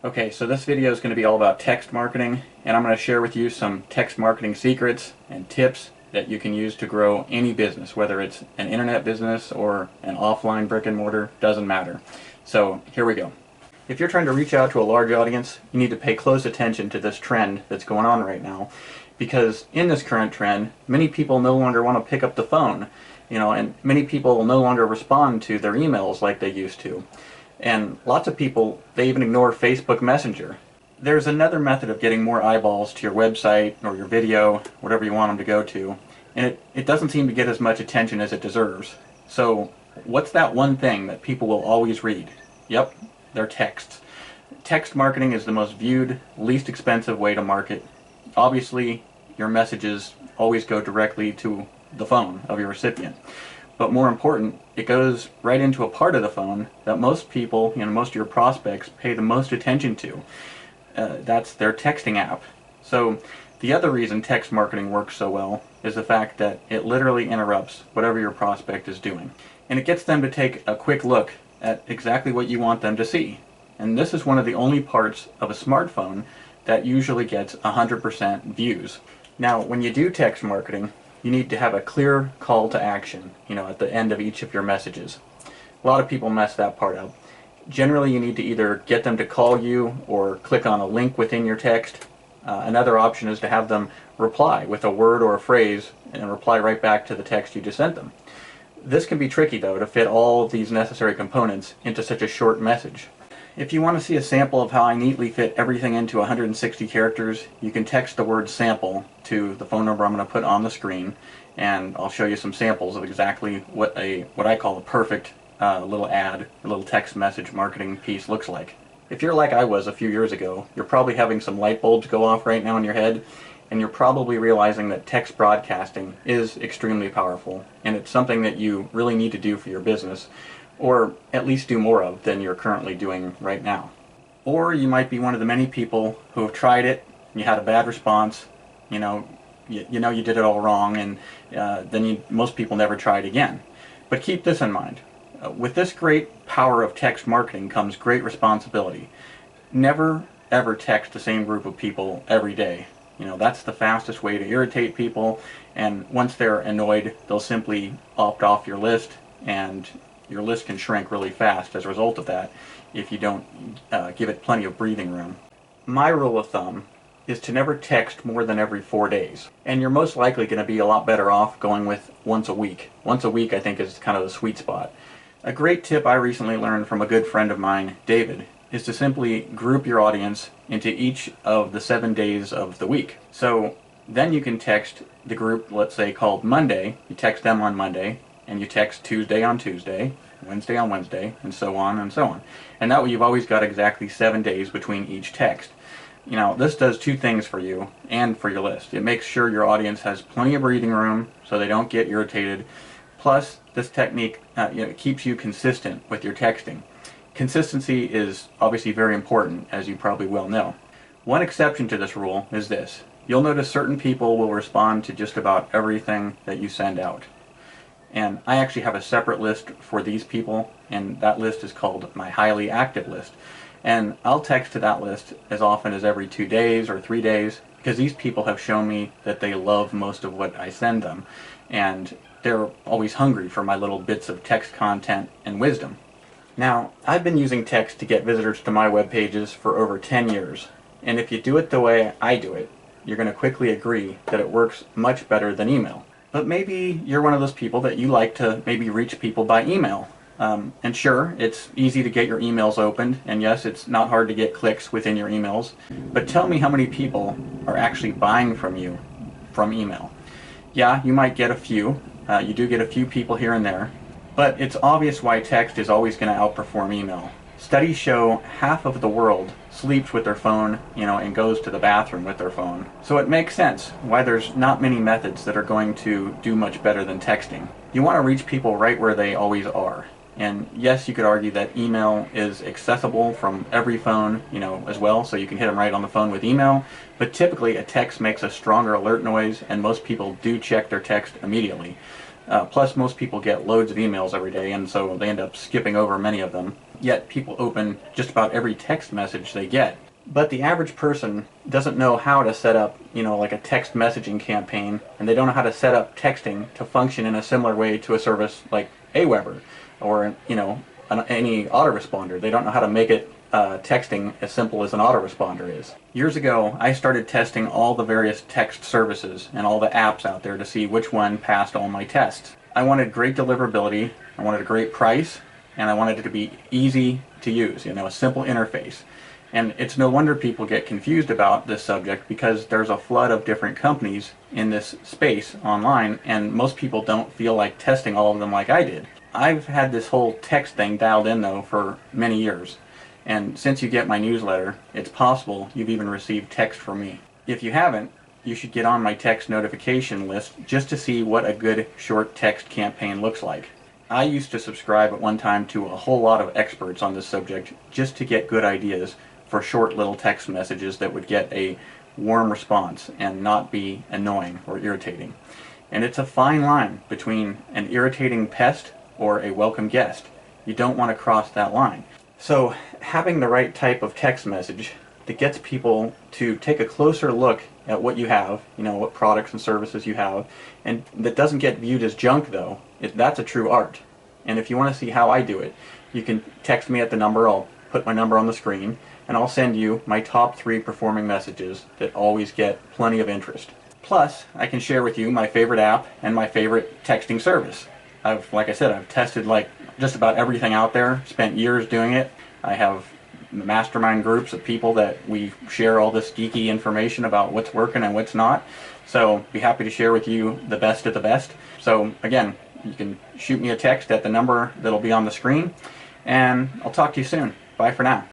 Okay, so this video is going to be all about text marketing, and I'm going to share with you some text marketing secrets and tips that you can use to grow any business, whether it's an internet business or an offline brick and mortar, doesn't matter. So here we go. If you're trying to reach out to a large audience, you need to pay close attention to this trend that's going on right now, because in this current trend, many people no longer want to pick up the phone, and many people no longer respond to their emails like they used to. And lots of people, they even ignore Facebook Messenger. There's another method of getting more eyeballs to your website or your video, whatever you want them to go to, and it doesn't seem to get as much attention as it deserves. So what's that one thing that people will always read? Yep, their texts. Text marketing is the most viewed, least expensive way to market. Obviously, your messages always go directly to the phone of your recipient. But more important, it goes right into a part of the phone that most people, most of your prospects pay the most attention to. That's their texting app. So the other reason text marketing works so well is the fact that it literally interrupts whatever your prospect is doing. And it gets them to take a quick look at exactly what you want them to see. And this is one of the only parts of a smartphone that usually gets 100% views. Now, when you do text marketing, you need to have a clear call to action, at the end of each of your messages. A lot of people mess that part up. Generally, you need to either get them to call you or click on a link within your text. Another option is to have them reply with a word or a phrase and reply right back to the text you just sent them. This can be tricky, though, to fit all of these necessary components into such a short message. If you want to see a sample of how I neatly fit everything into 160 characters, you can text the word sample to the phone number I'm going to put on the screen, and I'll show you some samples of exactly what I call a perfect little ad, a little text message marketing piece looks like. If you're like I was a few years ago, you're probably having some light bulbs go off right now in your head, and you're probably realizing that text broadcasting is extremely powerful, and it's something that you really need to do for your business, or at least do more of than you're currently doing right now. Or you might be one of the many people who have tried it, and you had a bad response, you did it all wrong, and then most people never try it again. But keep this in mind. With this great power of text marketing comes great responsibility. Never ever text the same group of people every day. That's the fastest way to irritate people, and once they're annoyed, they'll simply opt off your list, and your list can shrink really fast as a result of that if you don't give it plenty of breathing room. My rule of thumb is to never text more than every 4 days. And you're most likely going to be a lot better off going with once a week. Once a week, I think, is kind of the sweet spot. A great tip I recently learned from a good friend of mine, David, is to simply group your audience into each of the 7 days of the week. So then you can text the group, let's say, called Monday. You text them on Monday, and you text Tuesday on Tuesday, Wednesday on Wednesday, and so on and so on. And that way you've always got exactly 7 days between each text. This does two things for you and for your list. It makes sure your audience has plenty of breathing room so they don't get irritated. Plus, this technique keeps you consistent with your texting. Consistency is obviously very important, as you probably well know. One exception to this rule is this. You'll notice certain people will respond to just about everything that you send out. And I actually have a separate list for these people, and that list is called my highly active list. And I'll text to that list as often as every 2 days or 3 days, because these people have shown me that they love most of what I send them, and they're always hungry for my little bits of text content and wisdom. Now, I've been using text to get visitors to my web pages for over 10 years, and if you do it the way I do it, you're going to quickly agree that it works much better than email. But maybe you're one of those people that you like to maybe reach people by email. And sure, it's easy to get your emails opened, and yes, it's not hard to get clicks within your emails, but tell me how many people are actually buying from you from email. Yeah, you might get a few. You do get a few people here and there, but it's obvious why text is always going to outperform email. Studies show half of the world sleeps with their phone, and goes to the bathroom with their phone. So it makes sense why there's not many methods that are going to do much better than texting. You want to reach people right where they always are. And yes, you could argue that email is accessible from every phone, as well, so you can hit them right on the phone with email. But typically a text makes a stronger alert noise, and most people do check their text immediately. Plus, most people get loads of emails every day, and so they end up skipping over many of them. yet people open just about every text message they get. But the average person doesn't know how to set up, like a text messaging campaign, and they don't know how to set up texting to function in a similar way to a service like Aweber or, any autoresponder. They don't know how to make it texting as simple as an autoresponder is. Years ago, I started testing all the various text services and all the apps out there to see which one passed all my tests. I wanted great deliverability, I wanted a great price, and I wanted it to be easy to use, a simple interface. And it's no wonder people get confused about this subject, because there's a flood of different companies in this space online, and most people don't feel like testing all of them like I did. I've had this whole text thing dialed in though for many years. And since you get my newsletter, it's possible you've even received text from me. If you haven't, you should get on my text notification list just to see what a good short text campaign looks like. I used to subscribe at one time to a whole lot of experts on this subject just to get good ideas for short little text messages that would get a warm response and not be annoying or irritating. And it's a fine line between an irritating pest or a welcome guest. You don't want to cross that line. So having the right type of text message that gets people to take a closer look at what you have, what products and services you have, and that doesn't get viewed as junk though, that's a true art. And if you want to see how I do it, you can text me at the number. I'll put my number on the screen, and I'll send you my top 3 performing messages that always get plenty of interest. Plus, I can share with you my favorite app and my favorite texting service. Like I said, I've tested just about everything out there, spent years doing it. I have mastermind groups of people that we share all this geeky information about what's working and what's not. So be happy to share with you the best of the best. So again, you can shoot me a text at the number that'll be on the screen, and I'll talk to you soon. Bye for now.